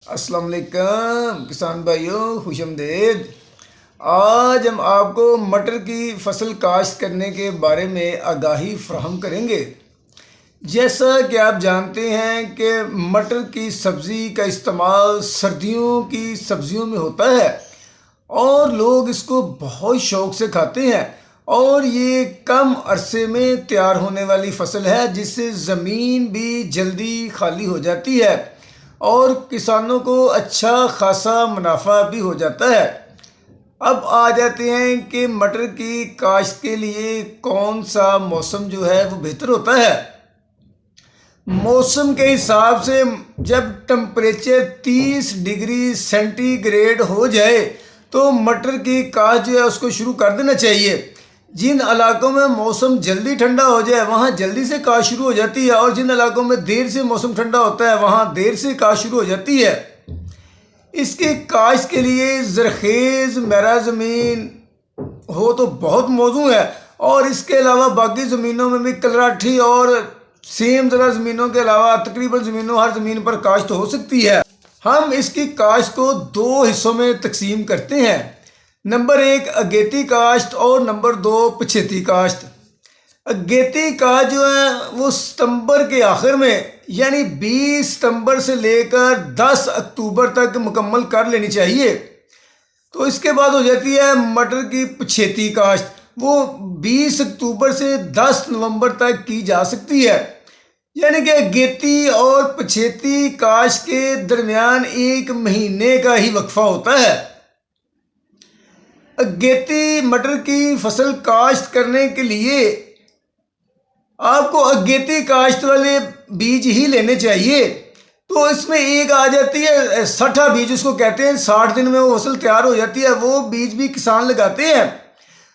अस्सलाम वालेकुम किसान भाइयों, खुशामदीद। आज हम आपको मटर की फसल काश्त करने के बारे में आगाही फराहम करेंगे। जैसा कि आप जानते हैं कि मटर की सब्ज़ी का इस्तेमाल सर्दियों की सब्जियों में होता है और लोग इसको बहुत शौक़ से खाते हैं और ये कम अरसे में तैयार होने वाली फसल है जिससे ज़मीन भी जल्दी खाली हो जाती है और किसानों को अच्छा खासा मुनाफा भी हो जाता है। अब आ जाते हैं कि मटर की काश्त के लिए कौन सा मौसम जो है वो बेहतर होता है। मौसम के हिसाब से जब टेम्परेचर 30 डिग्री सेंटीग्रेड हो जाए तो मटर की काश्त जो है उसको शुरू कर देना चाहिए। जिन इलाकों में मौसम जल्दी ठंडा हो जाए वहाँ जल्दी से काश्त शुरू हो जाती है और जिन इलाकों में देर से मौसम ठंडा होता है वहाँ देर से काश्त शुरू हो जाती है। इसके काश्त के लिए ज़रखेज़ मैरा ज़मीन हो तो बहुत मौजूद है और इसके अलावा बाकी ज़मीनों में भी कलराठी और सेम ज़रा ज़मीनों के अलावा तकरीबन ज़मीनों हर ज़मीन पर काश्त हो सकती है। हम इसकी काश्त को दो हिस्सों में तकसीम करते हैं। नंबर 1 अगेती काश्त और नंबर 2 पछेती काश्त। अगेती काश्त जो है वो सितंबर के आखिर में यानी 20 सितंबर से लेकर 10 अक्टूबर तक मुकम्मल कर लेनी चाहिए। तो इसके बाद हो जाती है मटर की पछेती काश्त, वो 20 अक्टूबर से 10 नवंबर तक की जा सकती है। यानी कि अगेती और पछेती काश्त के दरमियान 1 महीने का ही वक्फा होता है। अगेती मटर की फसल काश्त करने के लिए आपको अगेती काश्त वाले बीज ही लेने चाहिए। तो इसमें एक आ जाती है सठा बीज, उसको कहते हैं 60 दिन में वो फसल तैयार हो जाती है, वो बीज भी किसान लगाते हैं।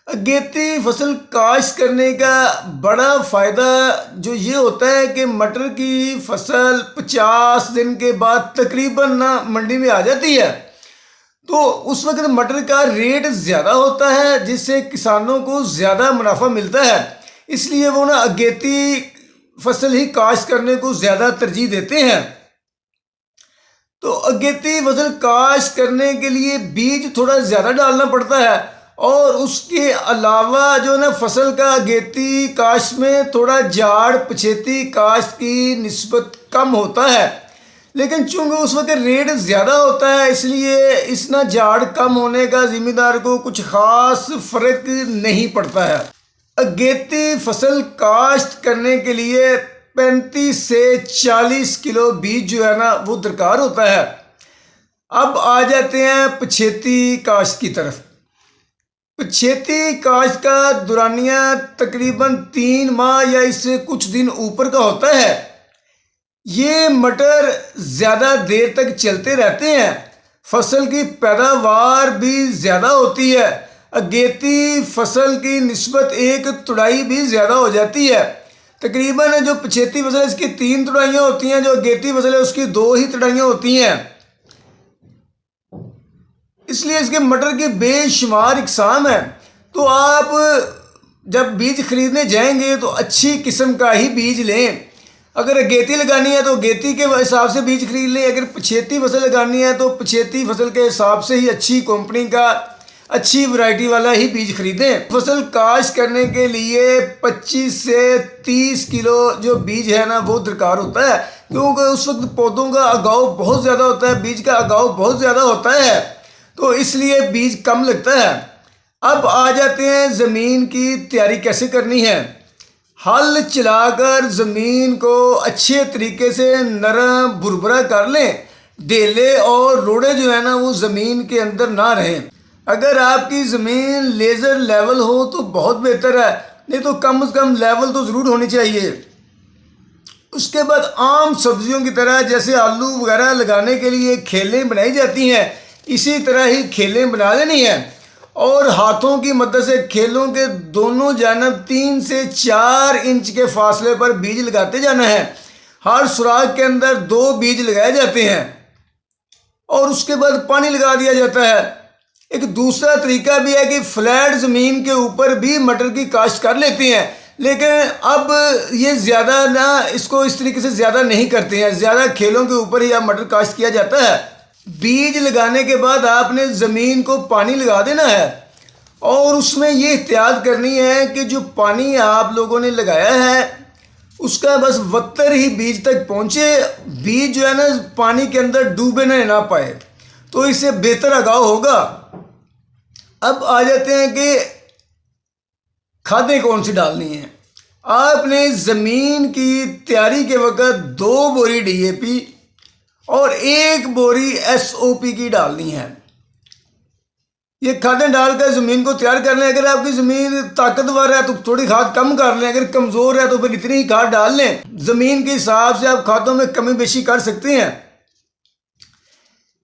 अगेती फसल काश्त करने का बड़ा फ़ायदा जो ये होता है कि मटर की फसल 50 दिन के बाद तकरीबन ना मंडी में आ जाती है, तो उस वक्त मटर का रेट ज़्यादा होता है जिससे किसानों को ज़्यादा मुनाफा मिलता है। इसलिए वो ना अगेती फसल ही काश्त करने को ज़्यादा तरजीह देते हैं। तो अगेती फसल काश्त करने के लिए बीज थोड़ा ज़्यादा डालना पड़ता है और उसके अलावा जो ना फसल का अगेती काश्त में थोड़ा झाड़ पछेती काश्त की निस्बत कम होता है, लेकिन चूंकि उस वक्त रेट ज़्यादा होता है इसलिए इस ना झाड़ कम होने का ज़िम्मेदार को कुछ ख़ास फ़र्क नहीं पड़ता है। अगेती फसल काश्त करने के लिए 35 से 40 किलो बीज जो है ना वो दरकार होता है। अब आ जाते हैं पछेती काश्त की तरफ। पछेती काश्त का दुरानिया तकरीबन 3 माह या इससे कुछ दिन ऊपर का होता है। ये मटर ज़्यादा देर तक चलते रहते हैं, फसल की पैदावार भी ज़्यादा होती है। अगेती फसल की निस्बत एक तुड़ाई भी ज़्यादा हो जाती है। तकरीबन जो पछेती फसल है इसकी 3 तुड़ाइयाँ होती हैं, जो अगेती फसल है उसकी 2 ही तुड़ाइयाँ होती हैं। इसलिए इसके मटर की बेशुमार इकसाम है। तो आप जब बीज खरीदने जाएंगे तो अच्छी किस्म का ही बीज लें। अगर अगेती लगानी है तो अगेती के हिसाब से बीज खरीद लें, अगर पछेती फसल लगानी है तो पछेती फसल के हिसाब से ही अच्छी कंपनी का अच्छी वैरायटी वाला ही बीज खरीदें। फसल काश्त करने के लिए 25 से 30 किलो जो बीज है ना वो दरकार होता है, क्योंकि उस वक्त पौधों का अगाव बहुत ज़्यादा होता है, बीज का अगाव बहुत ज़्यादा होता है, तो इसलिए बीज कम लगता है। अब आ जाते हैं ज़मीन की तैयारी कैसे करनी है। हल चलाकर ज़मीन को अच्छे तरीके से नरम भुरभुरा कर लें। ढेले और रोड़े जो है ना वो ज़मीन के अंदर ना रहें। अगर आपकी ज़मीन लेज़र लेवल हो तो बहुत बेहतर है, नहीं तो कम से कम लेवल तो ज़रूर होनी चाहिए। उसके बाद आम सब्जियों की तरह जैसे आलू वगैरह लगाने के लिए खेलें बनाई जाती हैं, इसी तरह ही खेलें बना लेनी है और हाथों की मदद से खेलों के दोनों जानब 3 से 4 इंच के फासले पर बीज लगाते जाना है। हर सुराख के अंदर 2 बीज लगाए जाते हैं और उसके बाद पानी लगा दिया जाता है। एक दूसरा तरीका भी है कि फ्लैट ज़मीन के ऊपर भी मटर की काश्त कर लेते हैं, लेकिन अब ये ज़्यादा ना इसको इस तरीके से ज़्यादा नहीं करते हैं, ज़्यादा खेलों के ऊपर ही अब मटर काश्त किया जाता है। बीज लगाने के बाद आपने ज़मीन को पानी लगा देना है और उसमें ये एहतियात करनी है कि जो पानी आप लोगों ने लगाया है उसका बस वत्तर ही बीज तक पहुँचे। बीज जो है ना पानी के अंदर डूबे ना पाए, तो इससे बेहतर उगाव होगा। अब आ जाते हैं कि खादें कौन सी डालनी है। आपने ज़मीन की तैयारी के वक्त 2 बोरी DAP और 1 बोरी SOP की डालनी है। ये खादें डालकर ज़मीन को तैयार कर लें। अगर आपकी ज़मीन ताकतवर है तो थोड़ी खाद कम कर लें, अगर कमज़ोर है तो फिर इतनी ही खाद डाल लें। ज़मीन के हिसाब से आप खादों में कमी बेशी कर सकते हैं।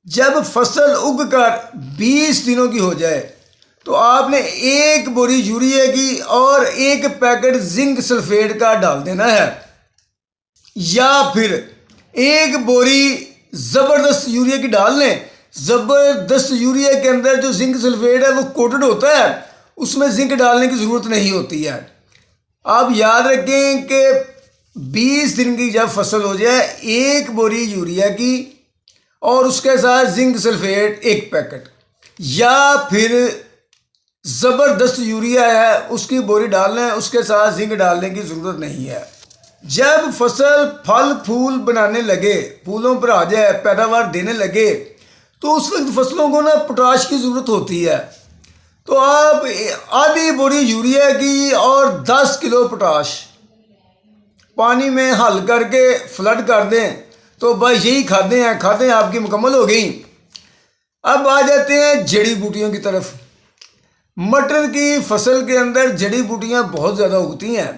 जब फसल उग कर 20 दिनों की हो जाए तो आपने 1 बोरी यूरिया की और 1 पैकेट जिंक सल्फेट का डाल देना है, या फिर 1 बोरी ज़बरदस्त यूरिया की डाल लें। ज़बरदस्त यूरिया के अंदर जो जिंक सल्फेट है वो कोटेड होता है, उसमें जिंक डालने की ज़रूरत नहीं होती है। आप याद रखें कि 20 दिन की जब फसल हो जाए 1 बोरी यूरिया की और उसके साथ जिंक सल्फेट 1 पैकेट, या फिर ज़बरदस्त यूरिया है उसकी बोरी डालना है, उसके साथ जिंक डालने की ज़रूरत नहीं है। जब फसल फल फूल बनाने लगे, फूलों पर आ जाए, पैदावार देने लगे, तो उस वक्त फसलों को ना पोटाश की ज़रूरत होती है। तो आप आधी बोरी यूरिया की और 10 किलो पोटाश पानी में हल करके फ्लड कर दें, तो बस यही खादें हैं, खादें आपकी मुकम्मल हो गई। अब आ जाते हैं जड़ी बूटियों की तरफ। मटर की फसल के अंदर जड़ी बूटियाँ बहुत ज़्यादा उगती हैं,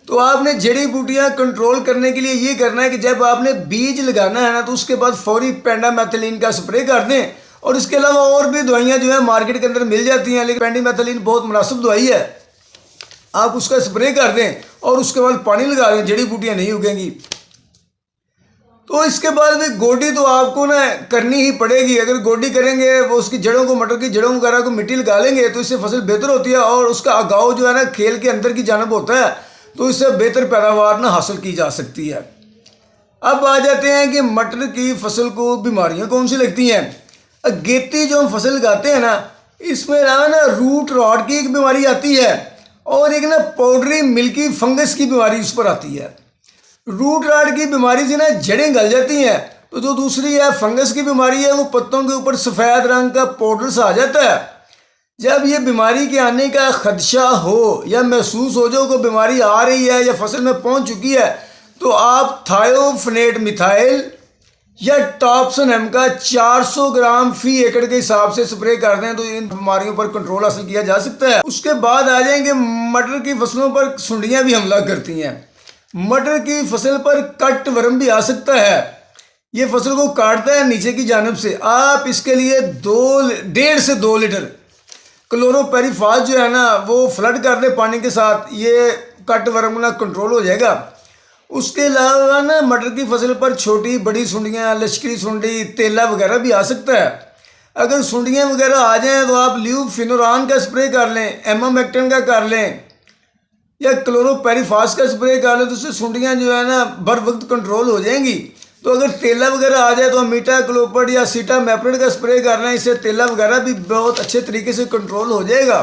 तो आपने जड़ी बूटियाँ कंट्रोल करने के लिए ये करना है कि जब आपने बीज लगाना है ना तो उसके बाद फौरी पेंडामेथिलीन का स्प्रे कर दें। और इसके अलावा और भी दवाइयाँ जो है मार्केट के अंदर मिल जाती हैं, लेकिन पेंडामेथिलीन बहुत मुनासिब दवाई है, आप उसका स्प्रे कर दें और उसके बाद पानी लगा दें, जड़ी बूटियाँ नहीं उगेंगी। तो इसके बाद भी गोडी तो आपको ना करनी ही पड़ेगी। अगर गोडी करेंगे, वो उसकी जड़ों को, मटर की जड़ों वगैरह को मिट्टी लगा लेंगे तो इससे फसल बेहतर होती है और उसका उगाव जो है ना खेल के अंदर की जानब होता है, तो इससे बेहतर पैदावार ना हासिल की जा सकती है। अब आ जाते हैं कि मटर की फसल को बीमारियां कौन सी लगती हैं। अगेती जो हम फसल लगाते हैं ना, इसमें ना रूट रॉट की एक बीमारी आती है और एक ना पाउडरी मिल्की फंगस की बीमारी उस पर आती है। रूट रॉट की बीमारी से ना जड़ें गल जाती हैं, तो जो दूसरी है फंगस की बीमारी है, वो पत्तों के ऊपर सफ़ेद रंग का पाउडर सा आ जाता है। जब ये बीमारी के आने का खदशा हो या महसूस हो जो को बीमारी आ रही है या फसल में पहुंच चुकी है, तो आप थायोफनेट मिथाइल या टॉप्सन एम का 400 ग्राम फी एकड़ के हिसाब से स्प्रे कर दें, तो इन बीमारियों पर कंट्रोल हासिल किया जा सकता है। उसके बाद आ जाएंगे मटर की फसलों पर सुंडियाँ भी हमला करती हैं। मटर की फसल पर कट वर्म भी आ सकता है, ये फसल को काटता है नीचे की जानिब से। आप इसके लिए 1.5 से 2 लीटर क्लोरोपेरिफास जो है ना वो फ्लड कर दे पानी के साथ, ये कट वर्म ना कंट्रोल हो जाएगा। उसके अलावा ना मटर की फसल पर छोटी बड़ी सुंडियाँ, लश्करी सुंडी, तेला वगैरह भी आ सकता है। अगर सुंडियाँ वगैरह आ जाएं तो आप ल्यूफिनोरान का स्प्रे कर लें, एमामेक्टिन का कर लें या क्लोरोपेरिफास का स्प्रे कर लें, तो उससे सुंडियाँ जो है ना बर वक्त कंट्रोल हो जाएंगी। तो अगर तेला वगैरह आ जाए तो मीटा क्लोपर्ड या सीटा मैप्रेड का स्प्रे करना है, इससे तेला वगैरह भी बहुत अच्छे तरीके से कंट्रोल हो जाएगा।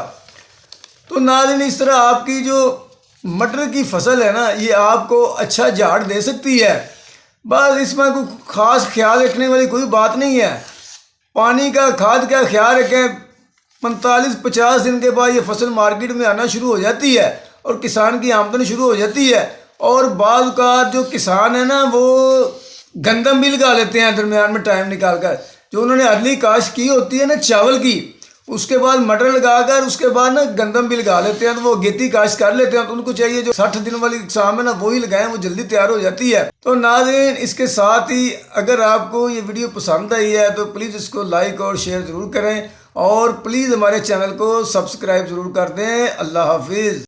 तो नाज़रीन, इस तरह आपकी जो मटर की फसल है ना, ये आपको अच्छा झाड़ दे सकती है। बस इसमें कोई ख़ास ख्याल रखने वाली कोई बात नहीं है। पानी का, खाद का ख्याल रखें। 45-50 दिन के बाद ये फसल मार्केट में आना शुरू हो जाती है और किसान की आमदनी शुरू हो जाती है। और बाज़ का जो किसान है ना वो गंदम भी लगा लेते हैं दरमियान में टाइम निकाल कर। जो उन्होंने अगली काश्त की होती है ना चावल की, उसके बाद मटर लगाकर उसके बाद ना गंदम भी लगा लेते हैं, तो वो अगेती काश्त कर लेते हैं। तो उनको चाहिए जो 60 दिन वाली इकसाम है ना वही लगाएं, वो जल्दी तैयार हो जाती है। तो नाज़रीन, इसके साथ ही अगर आपको ये वीडियो पसंद आई है तो प्लीज़ इसको लाइक और शेयर ज़रूर करें और प्लीज़ हमारे चैनल को सब्सक्राइब ज़रूर कर दें। अल्लाह हाफिज़।